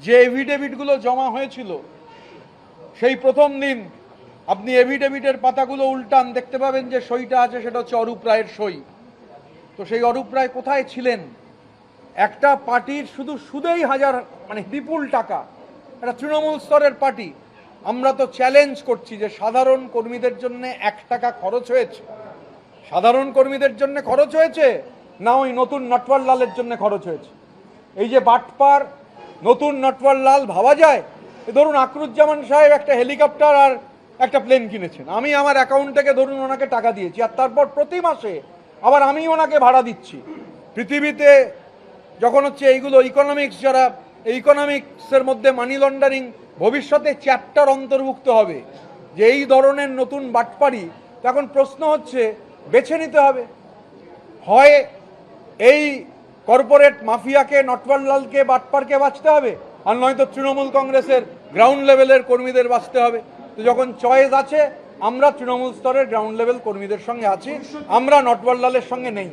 যে এভিডেভিটগুলো জমা হয়েছিল সেই প্রথম দিন আপনি এভিডেভিটের পাতাগুলো উল্টান, দেখতে পাবেন যে সইটা আছে সেটা হচ্ছে অরূপ রায়ের সই। তো সেই অরূপ রায় কোথায় ছিলেন? একটা পার্টির শুধু সুদেই হাজার, মানে বিপুল টাকা, একটা তৃণমূল স্তরের পার্টি। আমরা তো চ্যালেঞ্জ করছি যে সাধারণ কর্মীদের জন্য 1 টাকা খরচ হয়েছে, সাধারণ কর্মীদের জন্য খরচ হয়েছে না ওই নতুন নটওয়ার লালের জন্য খরচ হয়েছে? এই যে বাটপার নতুন নটওয়ার লাল ভাবা যায়? ধরুন আকরুজ্জামান সাহেব একটা হেলিকপ্টার আর একটা প্লেন কিনেছেন, আমি আমার অ্যাকাউন্ট থেকে ধরুন ওনাকে টাকা দিয়েছি, আর তারপর প্রতি মাসে আবার আমি ওনাকে ভাড়া দিচ্ছি। পৃথিবীতে যখন হচ্ছে এইগুলো ইকোনমিক্স, যারা ইকোনমিক্সের মধ্যে মানি লন্ডারিং ভবিষ্যতে চ্যাপ্টার অন্তর্ভুক্ত হবে যে এই ধরনের নতুন বাটপারি, তখন প্রশ্ন হচ্ছে বেছে নিতে হবে, হয় এই কর্পোরেট মাফিয়াকে, নটওয়ারলালকে, বাটপারকে বাঁচতে হবে, আর নয়তো তৃণমূল কংগ্রেসের গ্রাউন্ড লেভেলের কর্মীদের বাঁচতে হবে। তো যখন চয়েস আছে, আমরা তৃণমূল স্তরের গ্রাউন্ড লেভেল কর্মীদের সঙ্গে আছি, আমরা নটওয়ারলালের সঙ্গে নেই।